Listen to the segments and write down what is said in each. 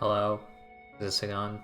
Hello? Is this thing on?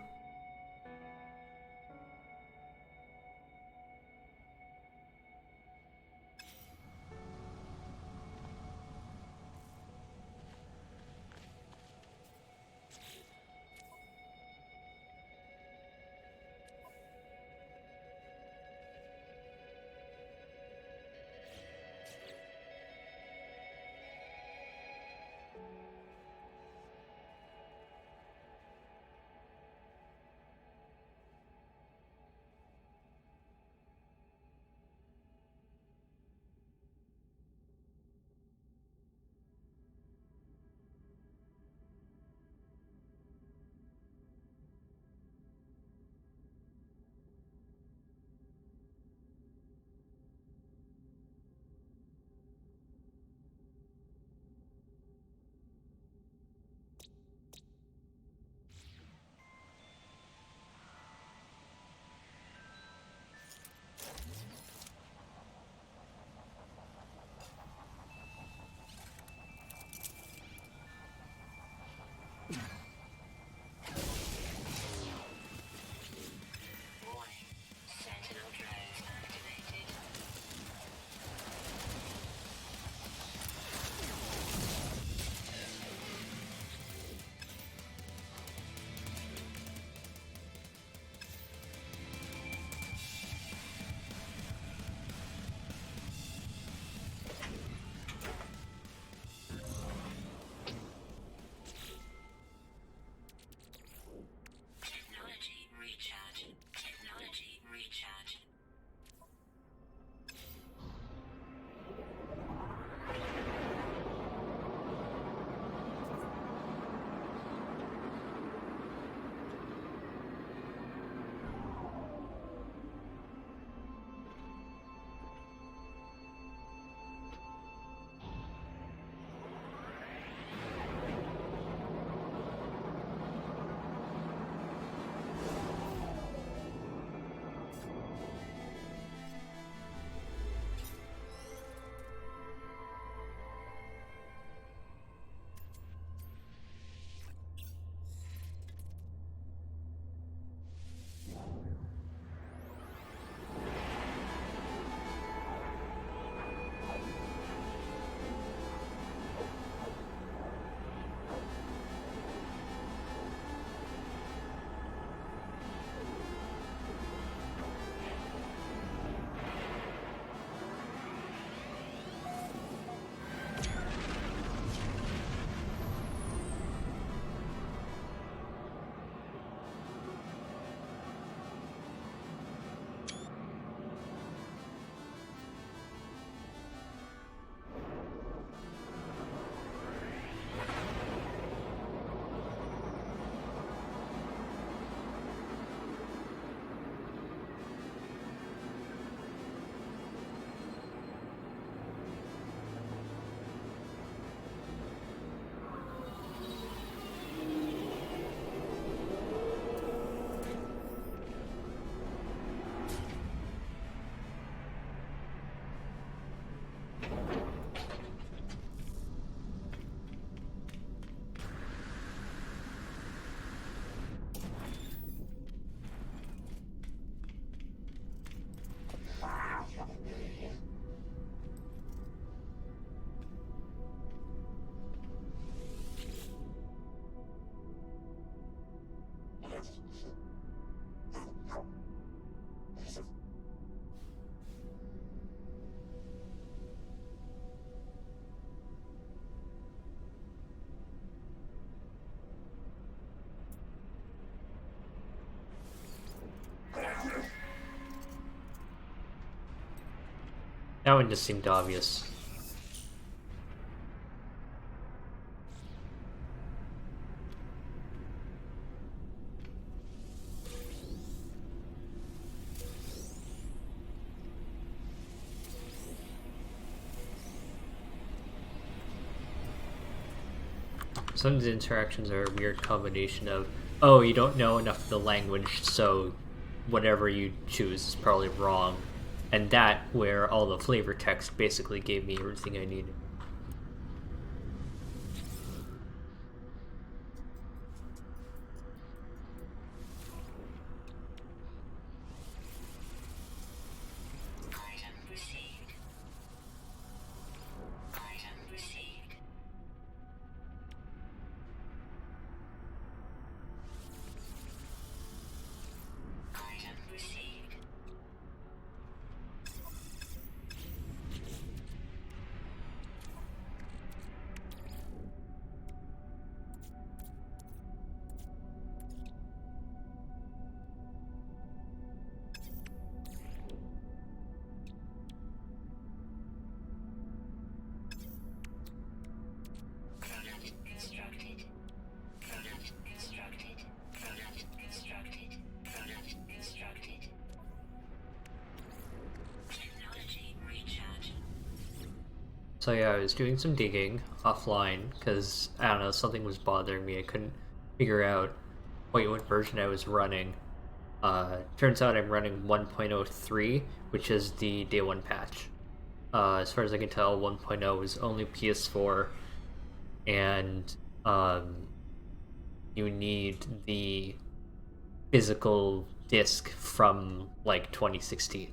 Technology recharge. That one just seemed obvious. Some of the interactions are a weird combination of, oh, you don't know enough of the language, so whatever you choose is probably wrong, and that where all the flavor text basically gave me everything I needed. So yeah, I was doing some digging offline because I don't know, something was bothering me. I couldn't figure out what version I was running. Turns out I'm running 1.03, which is the day one patch. As far as I can tell, 1.0 is only PS4, and you need the physical disc from like 2016,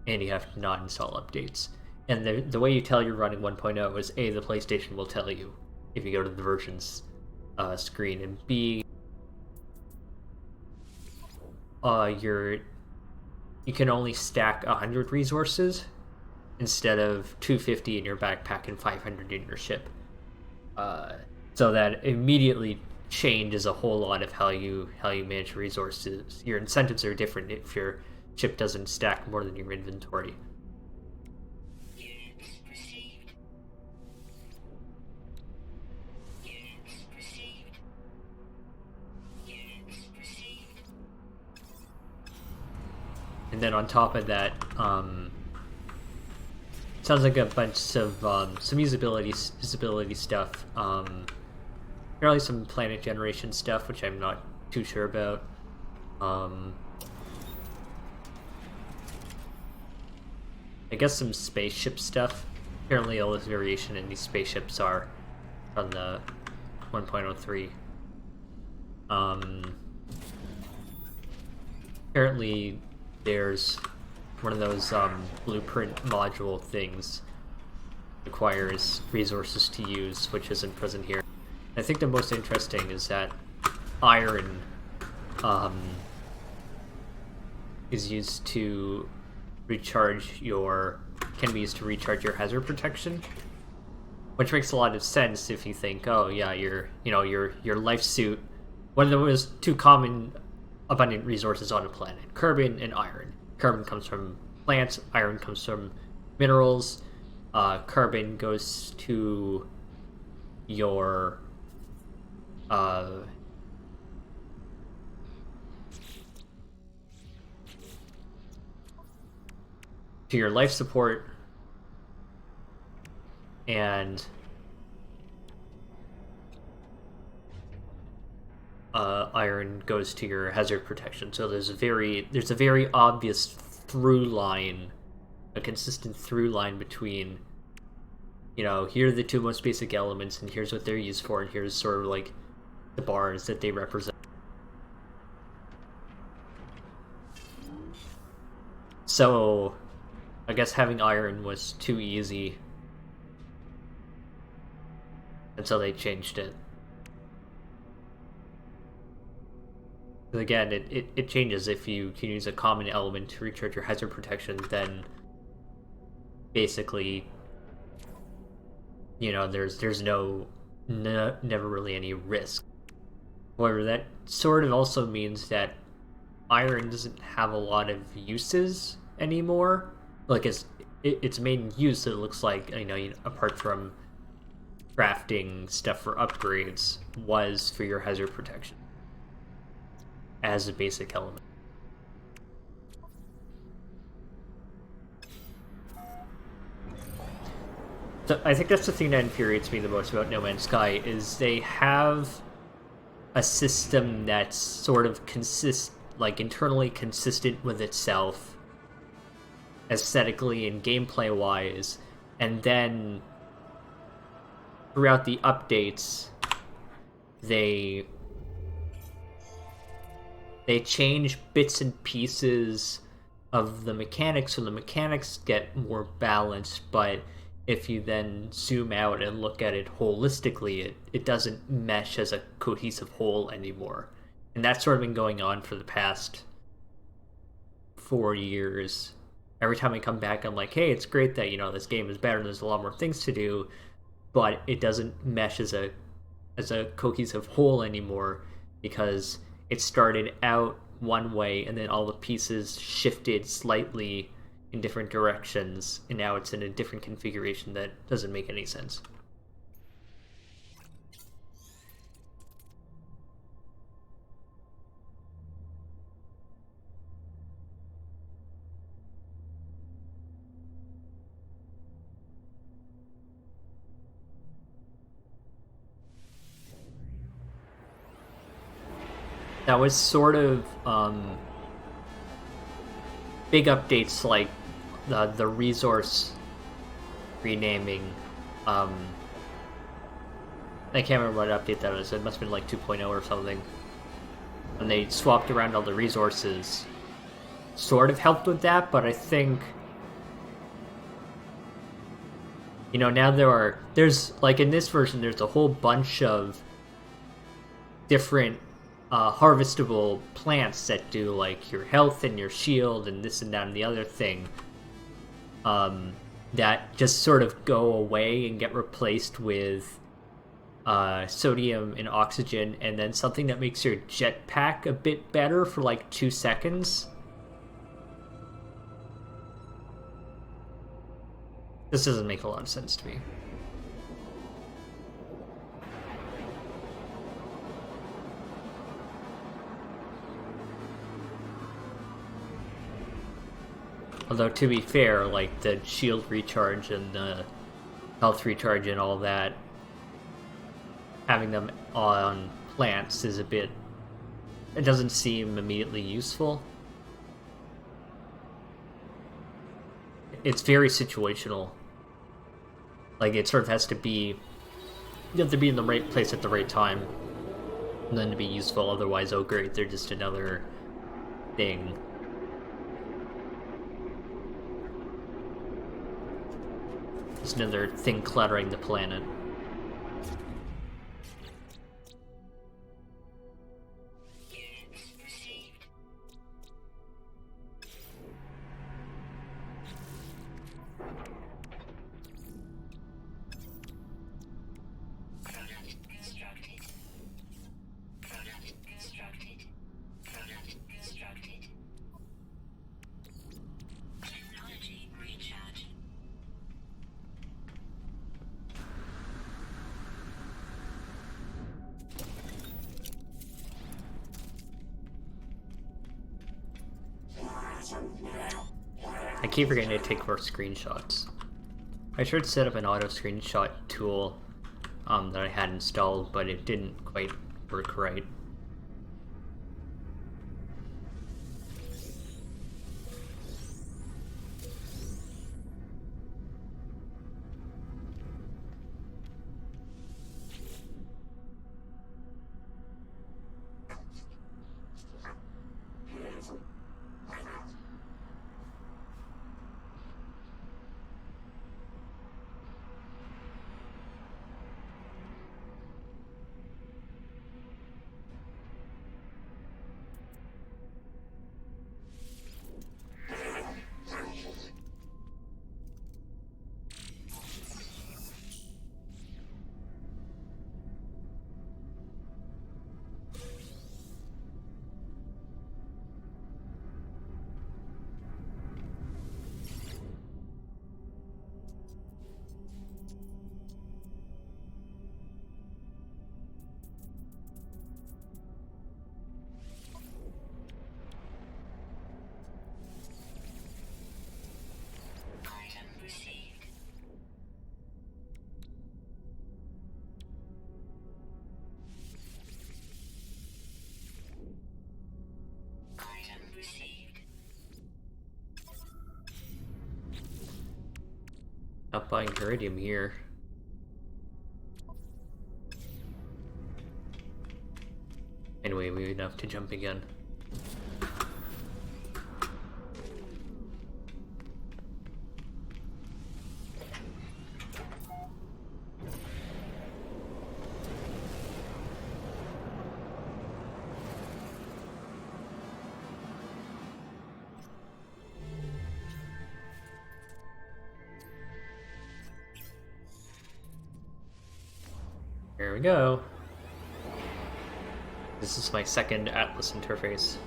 and you have to not install updates. And the way you tell you're running 1.0 is A, the PlayStation will tell you if you go to the versions screen, and B, you can only stack 100 resources instead of 250 in your backpack and 500 in your ship. So that immediately changes a whole lot of how you manage resources. Your incentives are different if your ship doesn't stack more than your inventory. Units received. Units received. Units received. And then on top of that, sounds like a bunch of some usability stuff. Apparently some planet generation stuff, which I'm not too sure about. I guess some spaceship stuff. Apparently all this variation in these spaceships are on the 1.03. Apparently there's one of those blueprint module things requires resources to use, which isn't present here. I think the most interesting is that iron is used to can be used to recharge your hazard protection, which makes a lot of sense if you think, oh yeah, your life suit, one of the most two common abundant resources on a planet, carbon and iron. Carbon comes from plants, iron comes from minerals. Carbon goes to your life support, and iron goes to your hazard protection. So there's a very obvious through line, a consistent through line between, here are the two most basic elements, and here's what they're used for, and here's sort of like the bars that they represent. So I guess having iron was too easy, and so they changed it. Again, it changes if you can use a common element to recharge your hazard protection, then basically, there's never really any risk. However, that sort of also means that iron doesn't have a lot of uses anymore. Like its main use, it looks like, apart from crafting stuff for upgrades, was for your hazard protection as a basic element. So I think that's the thing that infuriates me the most about No Man's Sky, is they have a system that's sort of internally consistent with itself, aesthetically and gameplay wise, and then throughout the updates they change bits and pieces of the mechanics, so the mechanics get more balanced, but if you then zoom out and look at it holistically, it doesn't mesh as a cohesive whole anymore. And that's sort of been going on for the past 4 years. Every time I come back, I'm like, hey, it's great that, this game is better, there's a lot more things to do, but it doesn't mesh as a cohesive whole anymore, because it started out one way and then all the pieces shifted slightly in different directions, and now it's in a different configuration that doesn't make any sense. that was sort of big updates like the resource renaming. I can't remember what update that was. It must have been like 2.0 or something. And they swapped around all the resources. Sort of helped with that, but I think now there's like in this version there's a whole bunch of different harvestable plants that do like your health and your shield and this and that and the other thing that just sort of go away and get replaced with sodium and oxygen, and then something that makes your jetpack a bit better for like 2 seconds. This doesn't make a lot of sense to me. Although, to be fair, like, the shield recharge and the health recharge and all that, having them on plants is a bit... It doesn't seem immediately useful. It's very situational. Like, it sort of has to be... You have to be in the right place at the right time, and then to be useful. Otherwise, oh great, they're just another thing. Just another thing cluttering the planet. Units received. Product constructed. Product constructed. Product constructed. Technology recharge. I keep forgetting to take more screenshots. I should set up an auto screenshot tool that I had installed, but it didn't quite work right. Item received. Item received. Not buying iridium here. Anyway, we have enough to jump again. Here we go. This is my second Atlas interface.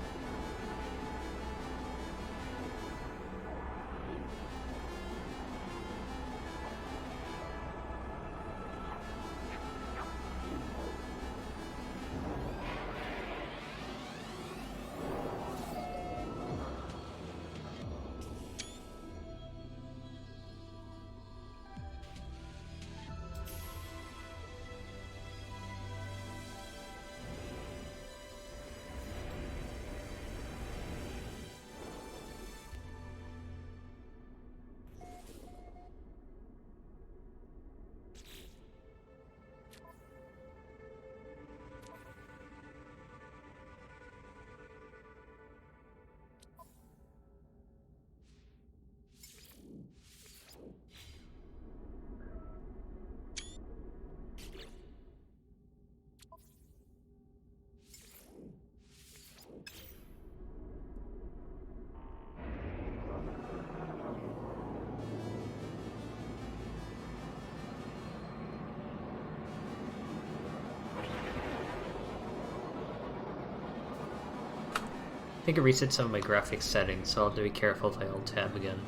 I think it resets some of my graphics settings, so I'll have to be careful if I alt tab again.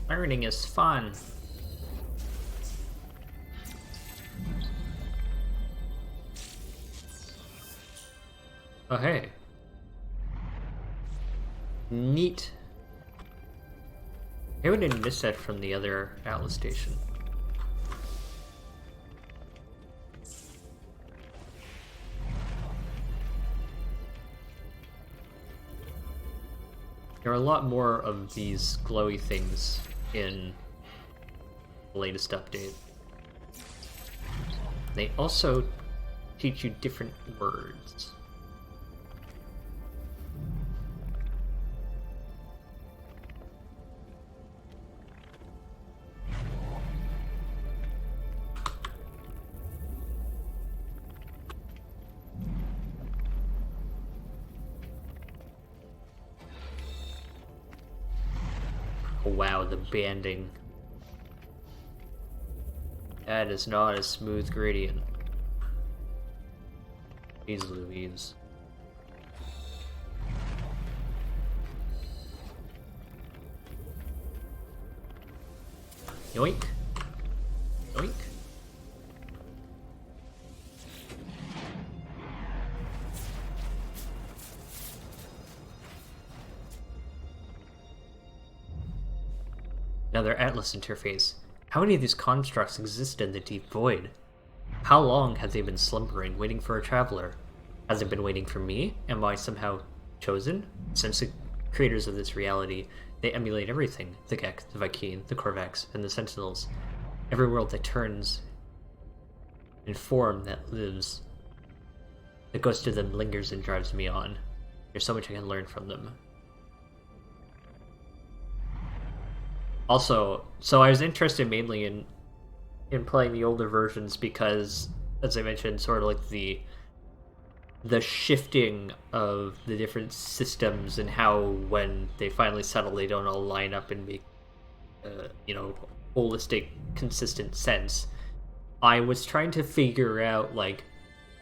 Learning is fun. Oh, hey. Neat. I wouldn't miss that from the other Atlas station. There are a lot more of these glowy things in the latest update. They also teach you different words. Wow, the banding. That is not a smooth gradient. Jeez Louise. Yoink. Yoink. Another Atlas interface. How many of these constructs exist in the deep void? How long have they been slumbering, waiting for a traveler? Has it been waiting for me? Am I somehow chosen? Since the creators of this reality, they emulate everything. The Gek, the Vy'keen, the Korvax, and the Sentinels. Every world that turns in form that lives. The ghost of them lingers and drives me on. There's so much I can learn from them. Also, so I was interested mainly in playing the older versions because, as I mentioned, sort of like the shifting of the different systems and how when they finally settle, they don't all line up and make, holistic, consistent sense. I was trying to figure out like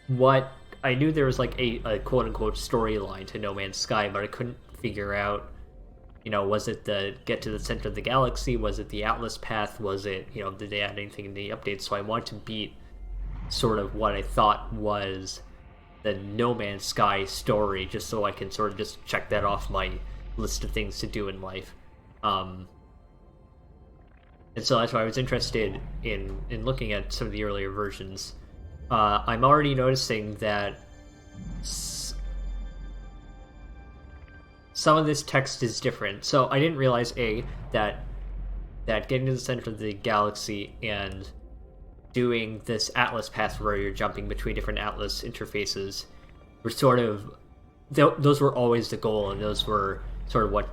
what I knew there was like a quote unquote storyline to No Man's Sky, but I couldn't figure out. Was it the get to the center of the galaxy? Was it the Atlas path? Was it, did they add anything in the updates? So I want to beat sort of what I thought was the No Man's Sky story, just so I can sort of just check that off my list of things to do in life. And so that's why I was interested in looking at some of the earlier versions. I'm already noticing that some of this text is different. So I didn't realize that getting to the center of the galaxy and doing this Atlas path where you're jumping between different Atlas interfaces were sort of those were always the goal, and those were sort of what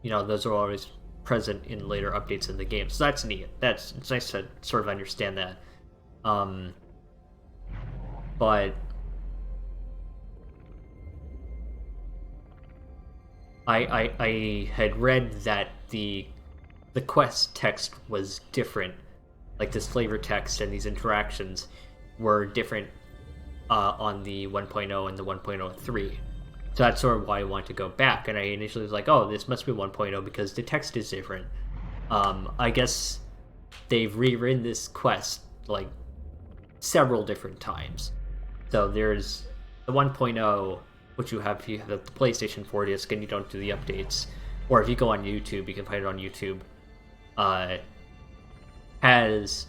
those are always present in later updates in the game. So that's neat. It's nice to sort of understand that. But I had read that the quest text was different, like this flavor text and these interactions were different on the 1.0 and the 1.03. So that's sort of why I wanted to go back, and I initially was like, oh, this must be 1.0 because the text is different. I guess they've rewritten this quest like several different times. So there's the 1.0, which you have if you have the PlayStation 4 disc and you don't do the updates, or if you go on YouTube, you can find it on YouTube. Has,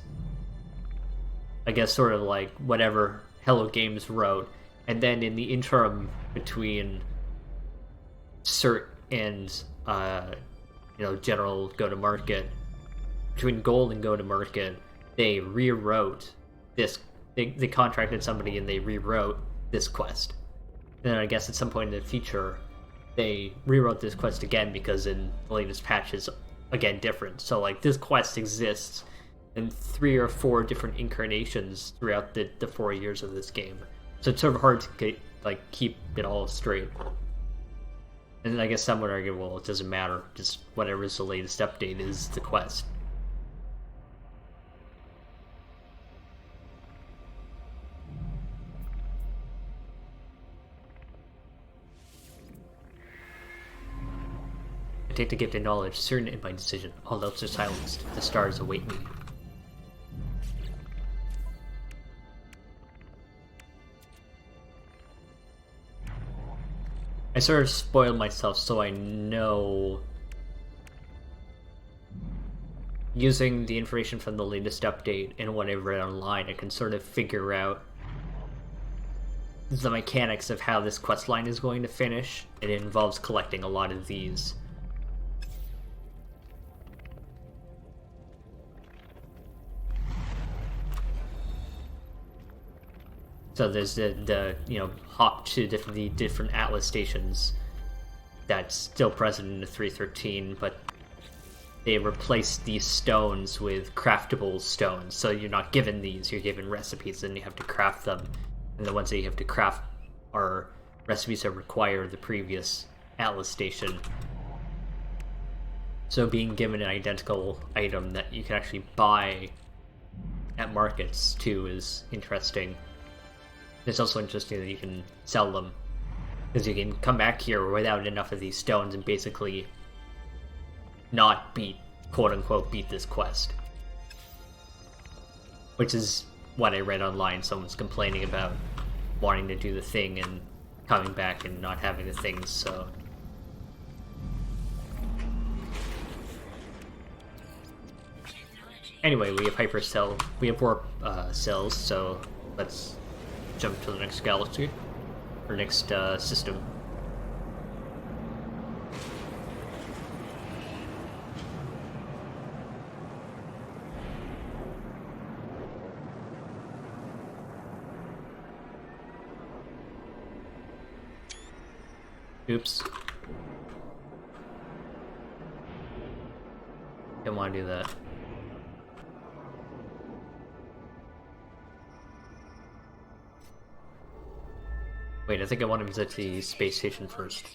I guess, sort of like whatever Hello Games wrote, and then in the interim between cert and general go to market, between gold and go to market, they rewrote this. They contracted somebody and they rewrote this quest. And then I guess at some point in the future, they rewrote this quest again because in the latest patch is again different. So like this quest exists in 3 or 4 different incarnations throughout the 4 years of this game. So it's sort of hard to keep it all straight. And I guess some would argue, well, it doesn't matter. Just whatever is the latest update is the quest. I take the gift of knowledge, certain in my decision. All else are silenced. The stars await me. I sort of spoiled myself so I know, using the information from the latest update and what I've read online, I can sort of figure out the mechanics of how this quest line is going to finish. It involves collecting a lot of these. So there's the hop to the different Atlas stations that's still present in the 3.13, but they replaced these stones with craftable stones. So you're not given these, you're given recipes and you have to craft them. And the ones that you have to craft are recipes that require the previous Atlas station. So being given an identical item that you can actually buy at markets too is interesting. It's also interesting that you can sell them, because you can come back here without enough of these stones and basically not quote-unquote beat this quest. Which is what I read online. Someone's complaining about wanting to do the thing and coming back and not having the things, so... Anyway, we have warp cells, so let's jump to the next galaxy, or next system. Oops. Didn't want to do that. Wait, I think I want to visit the space station first.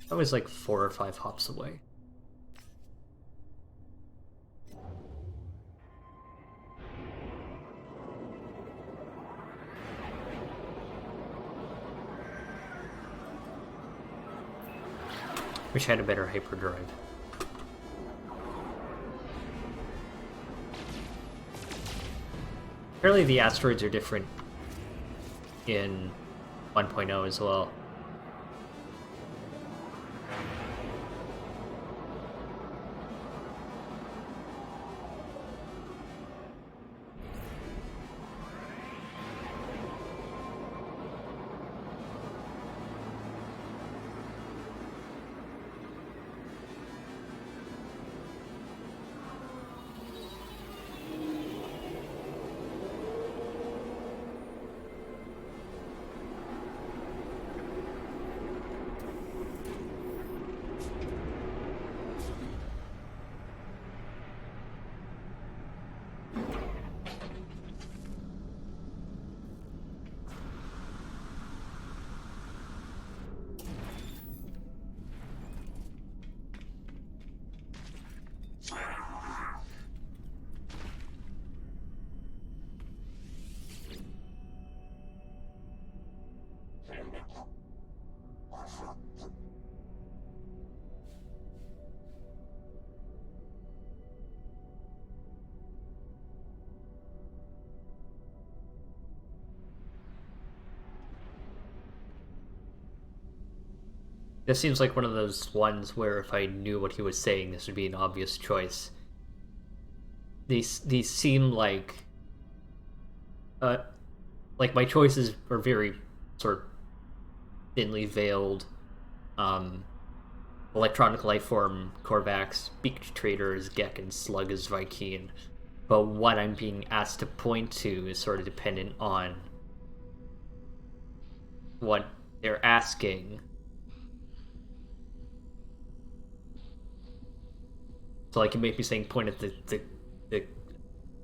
That was like 4 or 5 hops away. Wish I had a better hyperdrive. Apparently the asteroids are different in 1.0 as well. This seems like one of those ones where if I knew what he was saying, this would be an obvious choice. These seem like my choices are very sort of thinly veiled. Electronic Lifeform, Korvax, Beaked Traders, Gek, and Slug is Vy'keen. But what I'm being asked to point to is sort of dependent on what they're asking. So like it may be saying point at the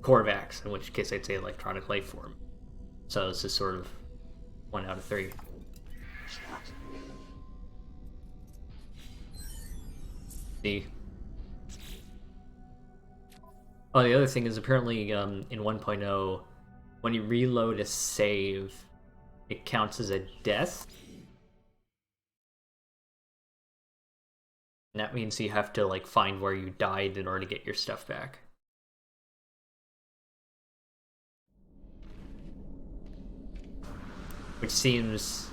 Korvax, in which case I'd say Electronic Lifeform. So this is sort of 1 out of 3. See? Oh, the other thing is apparently in 1.0, when you reload a save, it counts as a death. And that means you have to like find where you died in order to get your stuff back. Which seems...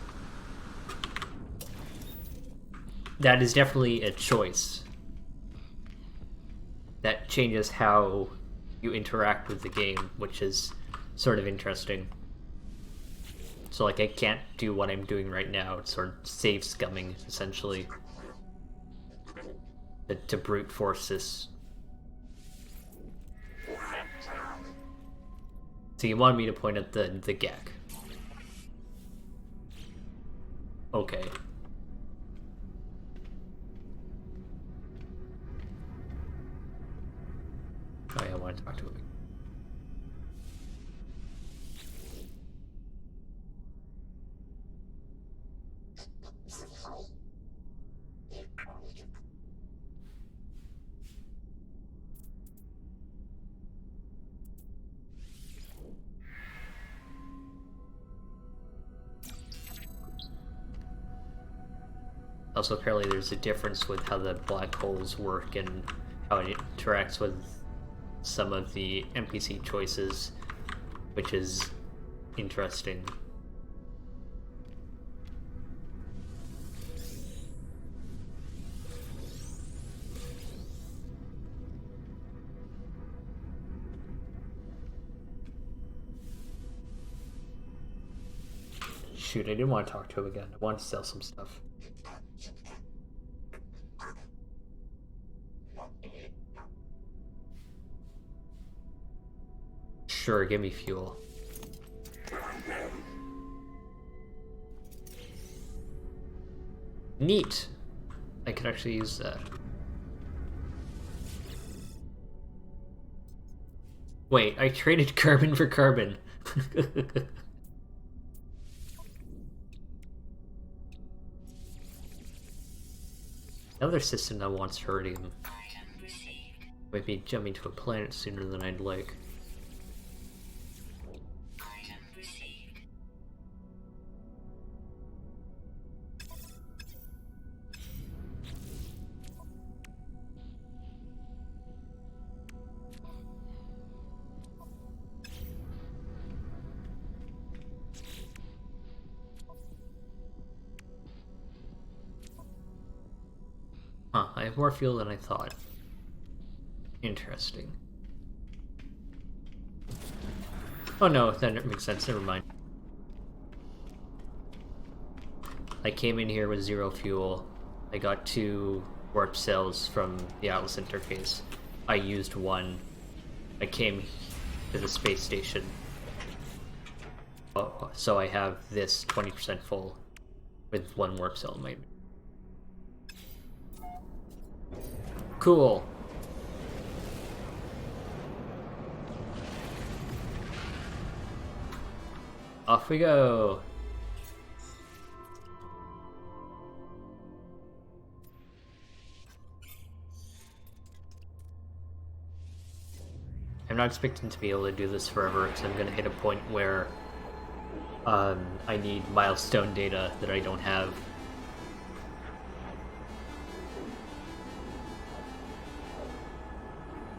that is definitely a choice. That changes how you interact with the game, which is sort of interesting. So like I can't do what I'm doing right now, it's sort of save scumming, essentially. To brute force this. So you wanted me to point at the Gek. Okay. Oh yeah, I want to talk to him. Also, apparently there's a difference with how the black holes work and how it interacts with some of the NPC choices, which is interesting. Shoot, I didn't want to talk to him again. I wanted to sell some stuff. Sure, give me fuel. Neat! I could actually use that. Wait, I traded carbon for carbon. Another system that wants Herdium. Might be jumping to a planet sooner than I'd like. Huh, I have more fuel than I thought. Interesting. Oh no, that makes sense, never mind. I came in here with 0 fuel. I got 2 warp cells from the Atlas interface. I used 1. I came to the space station. Oh, so I have this 20% full with 1 warp cell in my... Cool. Off we go. I'm not expecting to be able to do this forever because I'm going to hit a point where I need milestone data that I don't have.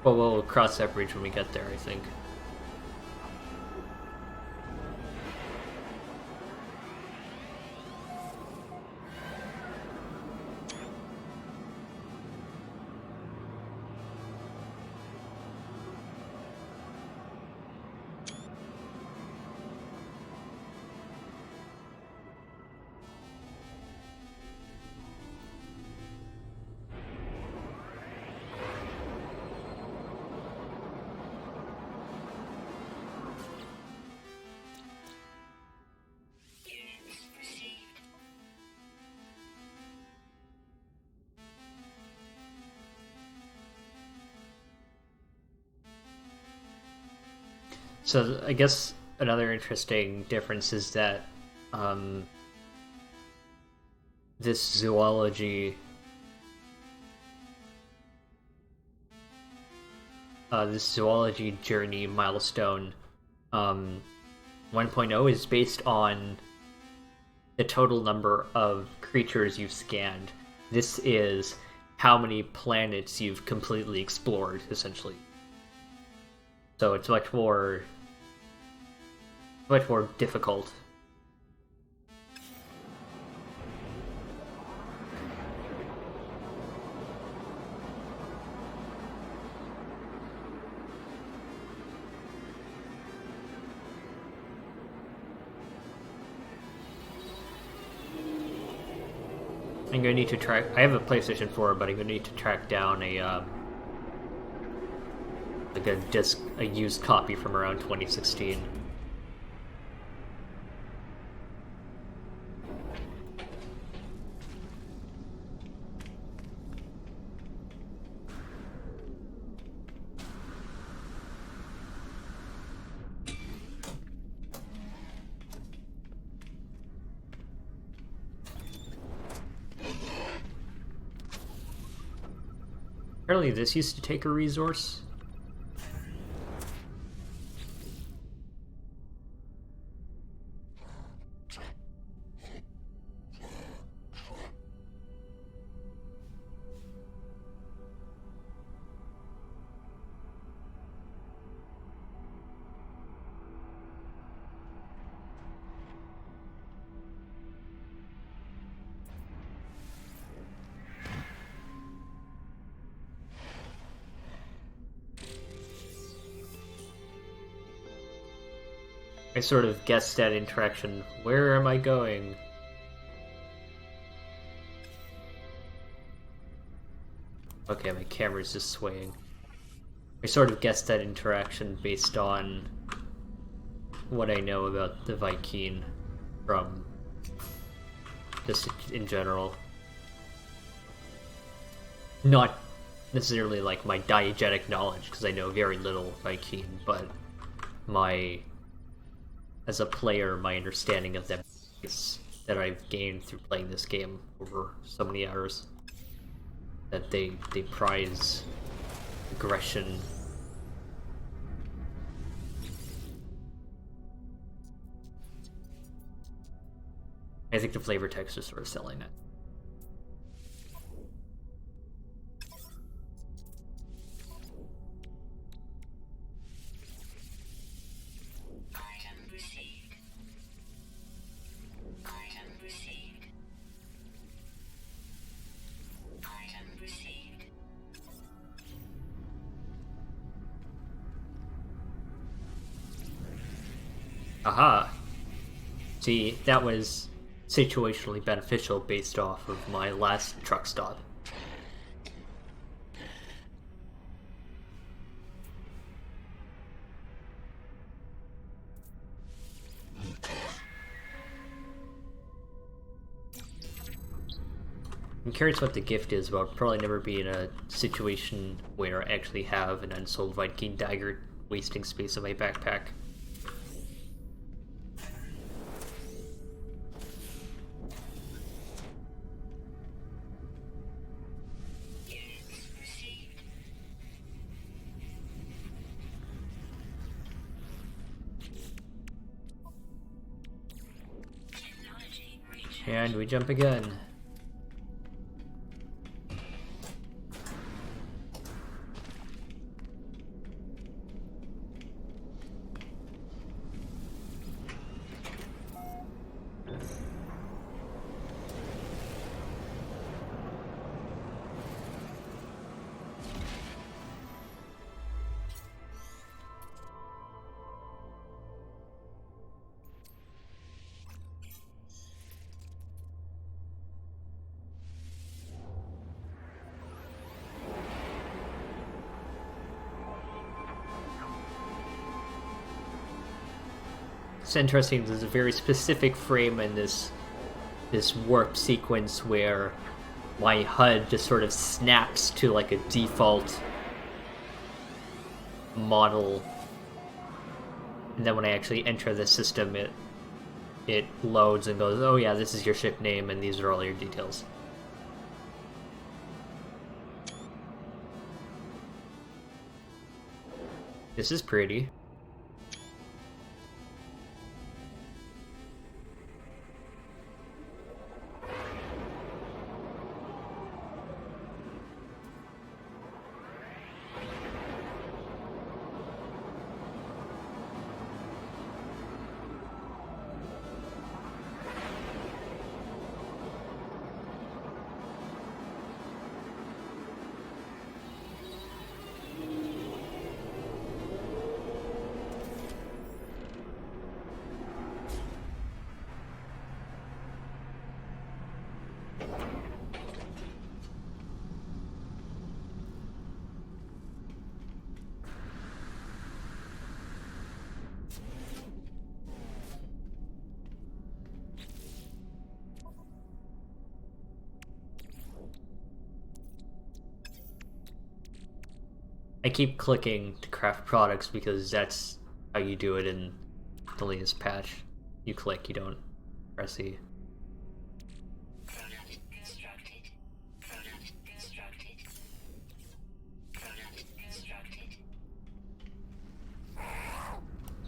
Well, we'll cross that bridge when we get there, I think. So I guess another interesting difference is that this zoology journey milestone 1.0 is based on the total number of creatures you've scanned. This is how many planets you've completely explored, essentially. So it's much more difficult. I'm gonna need to track. I have a PlayStation 4, but I'm gonna need to track down a like a used copy from around 2016. Apparently this used to take a resource. I sort of guessed that interaction. Where am I going? Okay, my camera's just swaying. I sort of guessed that interaction based on what I know about the Viking from just in general. Not necessarily like my diegetic knowledge, because I know very little Viking, but as a player, my understanding of them is that I've gained through playing this game over so many hours. That they prize aggression. I think the flavor text is sort of selling it. Aha! See, that was situationally beneficial based off of my last truck stop. I'm curious what the gift is, but I'll probably never be in a situation where I actually have an unsold Viking dagger wasting space in my backpack. And we jump again. It's interesting, there's a very specific frame in this warp sequence where my HUD just sort of snaps to like a default model and then when I actually enter the system, it loads and goes, oh yeah, this is your ship name, and these are all your details. This is pretty. I keep clicking to craft products because that's how you do it in the latest patch. You click, you don't press E. Product constructed. Product constructed. Product constructed.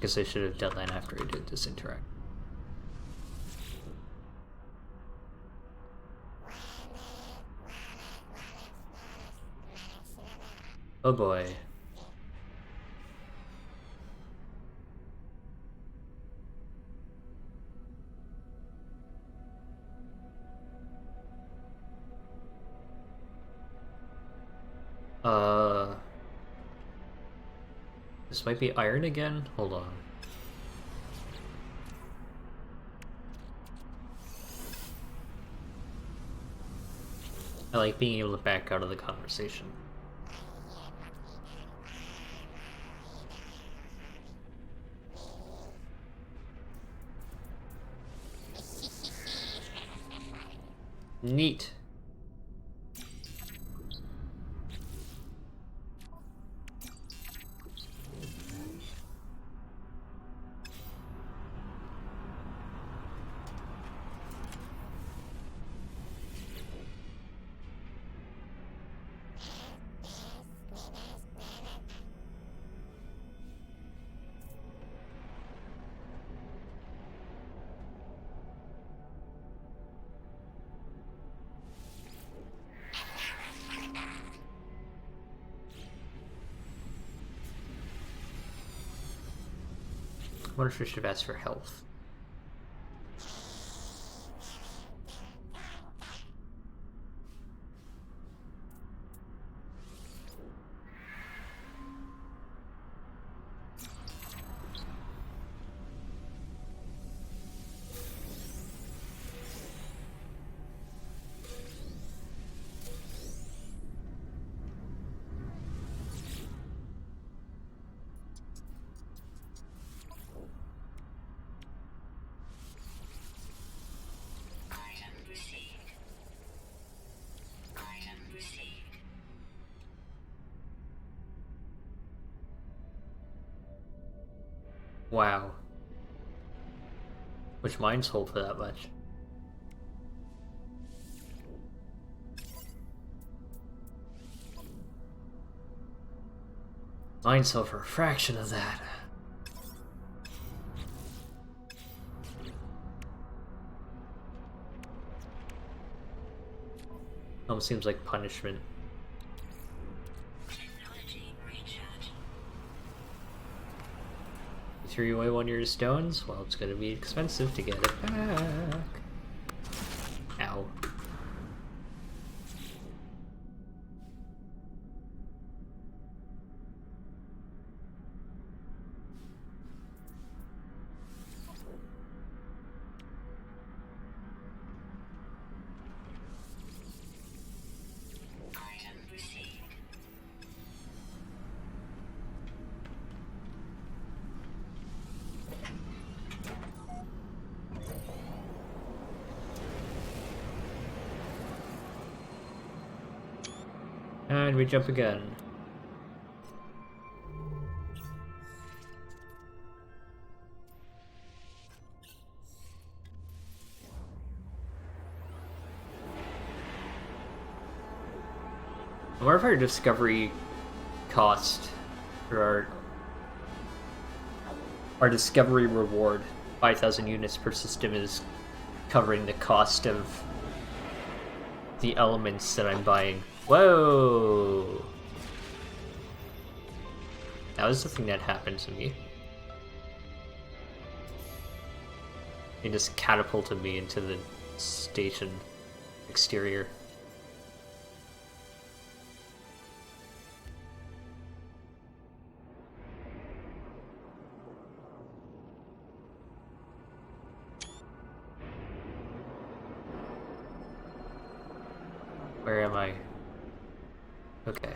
Guess I should have done that after I did this interact. Oh boy. This might be iron again? Hold on. I like being able to back out of the conversation. Neat. I wonder if I should have asked for health. Item received. Item received. Wow. Which mines hold for that much? Mine sell for a fraction of that. Almost seems like punishment. Technology recharge. You threw away one of your stones? Well, it's gonna be expensive to get it back. Ow. Item received. And we jump again. I wonder if our discovery cost, or our discovery reward, 5,000 units per system, is covering the cost of the elements that I'm buying. Whoa! That was the thing that happened to me. It just catapulted me into the station exterior. Where am I? Okay.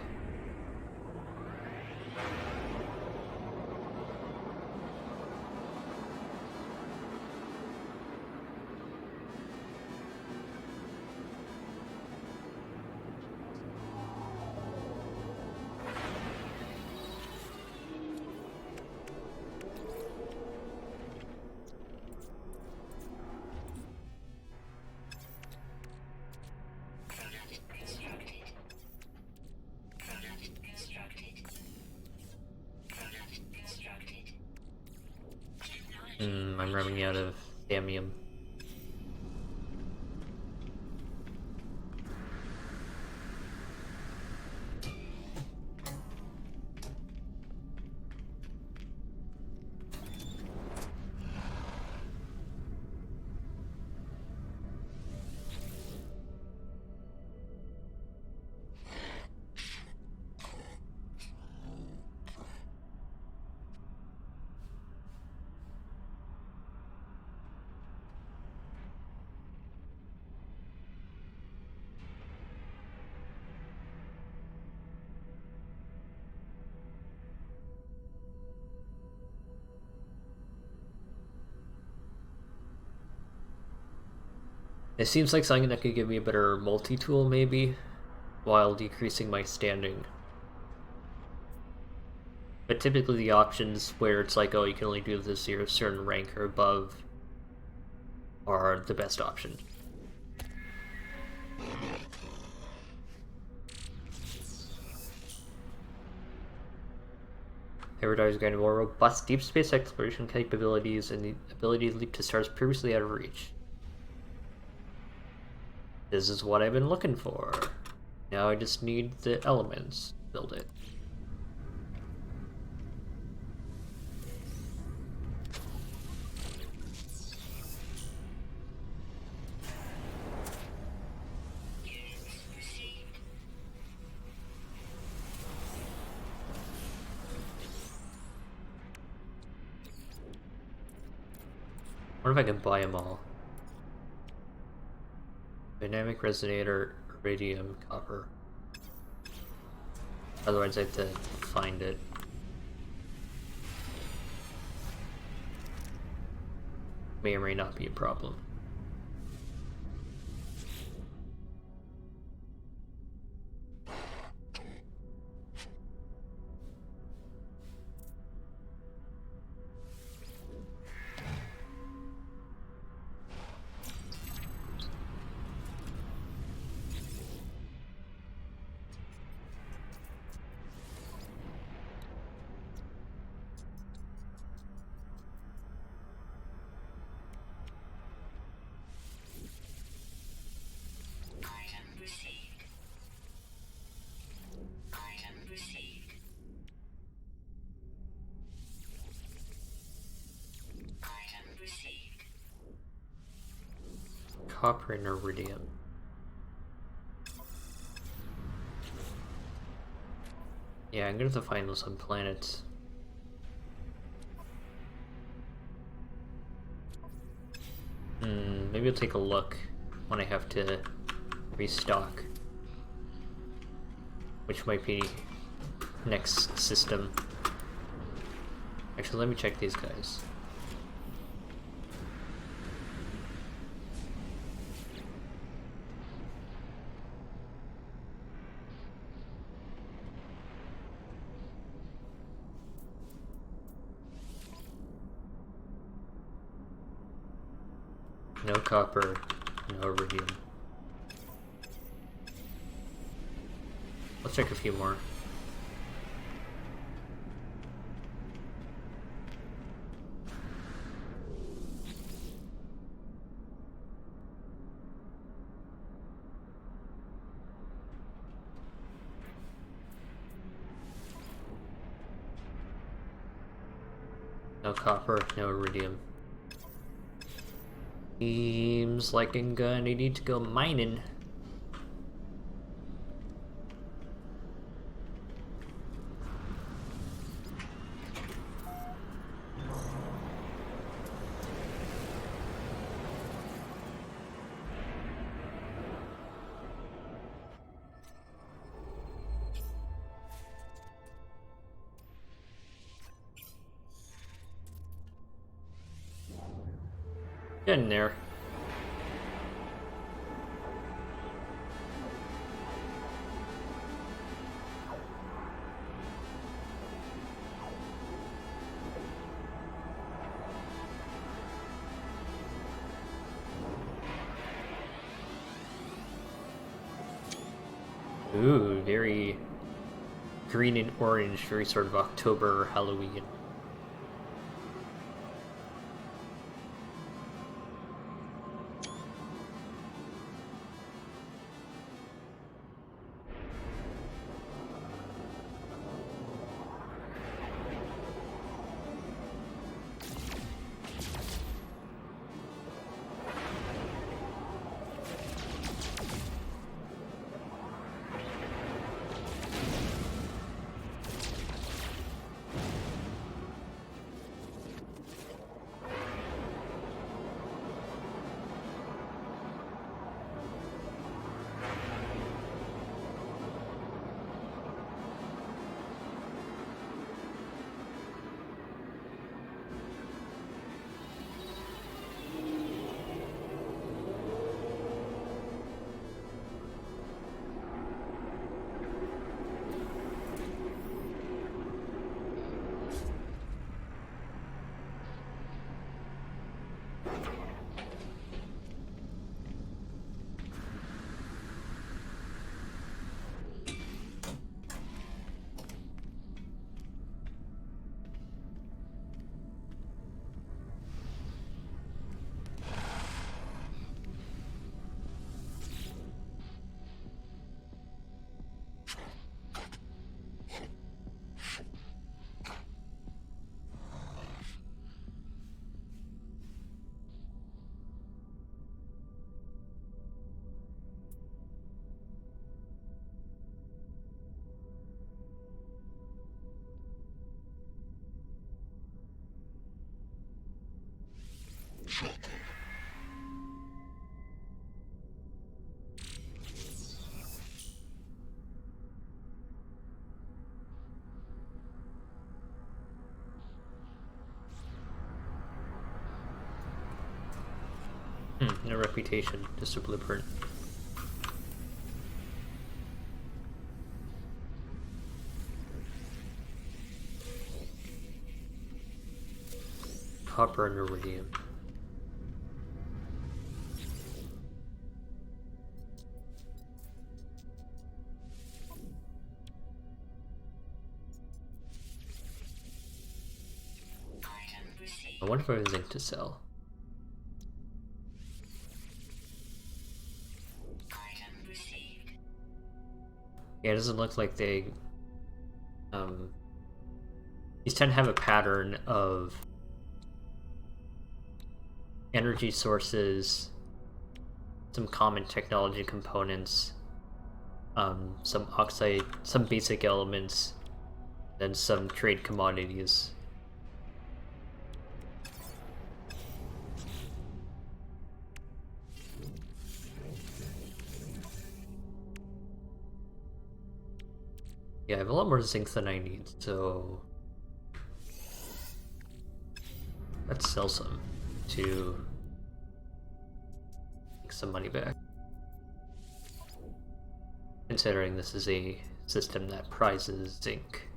Product constructed. Product constructed. Product constructed. Technology. I'm running out of thamium. It seems like something that could give me a better multi-tool, maybe, while decreasing my standing. But typically the options where it's like, oh, you can only do this if you're a certain rank or above, are the best option. Paradise is granted more robust deep space exploration capabilities and the ability to leap to stars previously out of reach. This is what I've been looking for. Now I just need the elements to build it. I wonder if I can buy them all. Dynamic resonator, iridium, copper. Otherwise I have to find it. May or may not be a problem. Item received. Item received. Item received. Copper and iridium. Yeah, I'm gonna have to find some planets. Maybe I'll take a look when I have to restock. Which might be next system. Actually, let me check these guys. No copper, no iridium. Let's check a few more. No copper, no iridium. Seems like I'm gonna need to go mining. Getting there. Ooh, very green and orange, very sort of October Halloween. No reputation, just a blueprint. Copper and iridium. I wonder if I have zinc to sell. Yeah, it doesn't look like they... these tend to have a pattern of energy sources, some common technology components, some oxide, some basic elements, and some trade commodities. Yeah, I have a lot more zinc than I need, so let's sell some to make some money back. Considering this is a system that prizes zinc.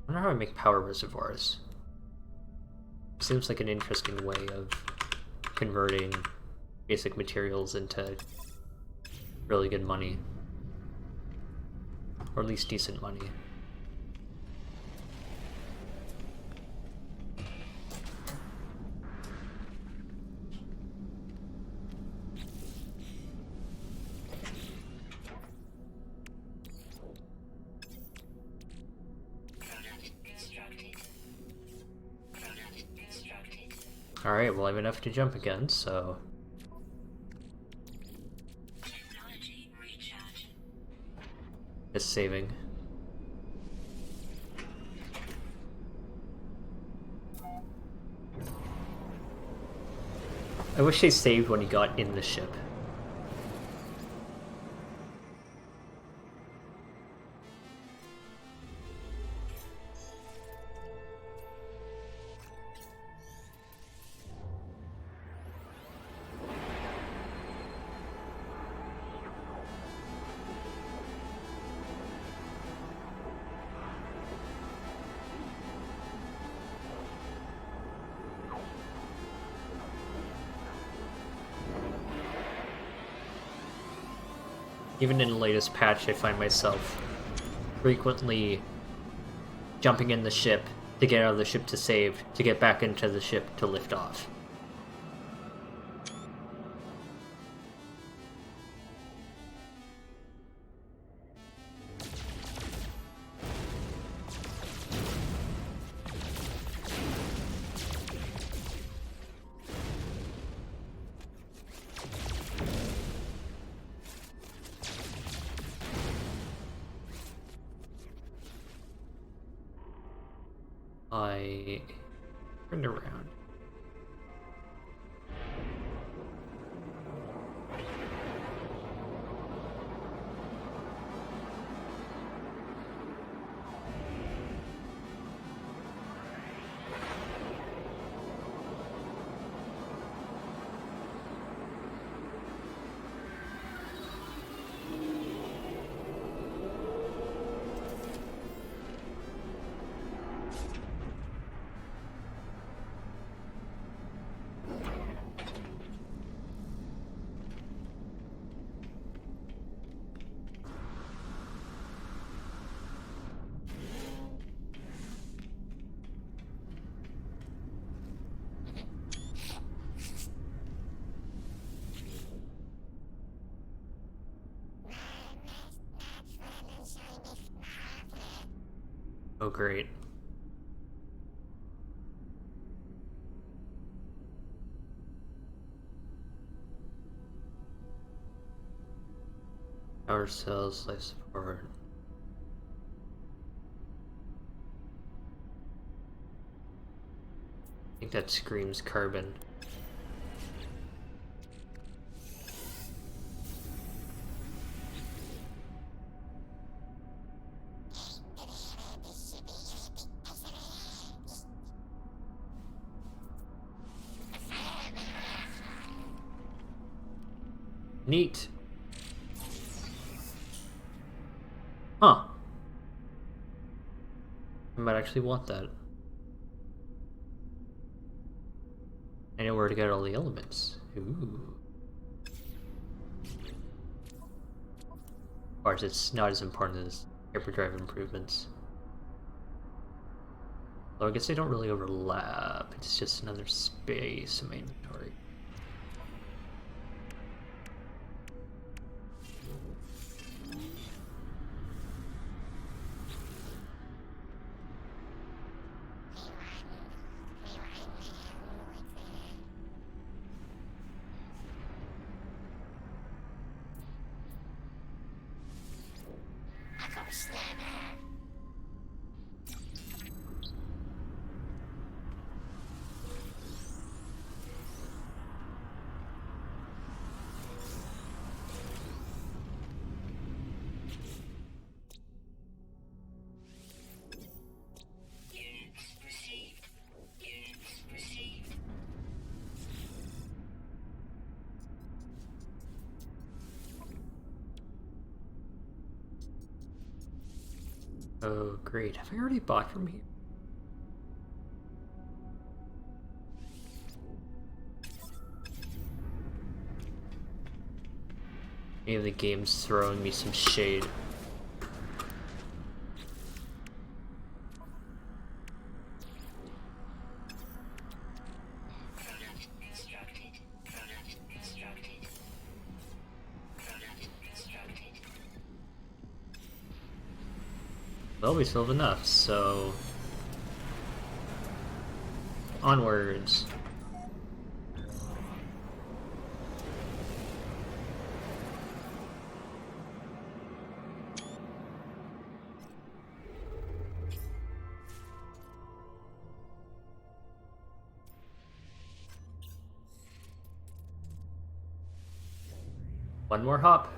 I wonder how I make power reservoirs. Seems like an interesting way of converting basic materials into really good money. Or at least decent money. Alright, well I have enough to jump again, so... Technology recharge. Just saving. I wish they saved when he got in the ship. Even in the latest patch, I find myself frequently jumping in the ship to get out of the ship to save, to get back into the ship to lift off. I turned around. Oh, great. Power cells, life support. I think that screams carbon. Neat. Huh. I might actually want that. I know where to get all the elements. Ooh. Of course, it's not as important as hyperdrive improvements. Though I guess they don't really overlap. It's just another space in my inventory. Units received. Units received. Oh, great. Have I already bought from here? Maybe the game's throwing me some shade. Product constructed. Product constructed. Product constructed. Well, we still have enough, so... onwards. One more hop.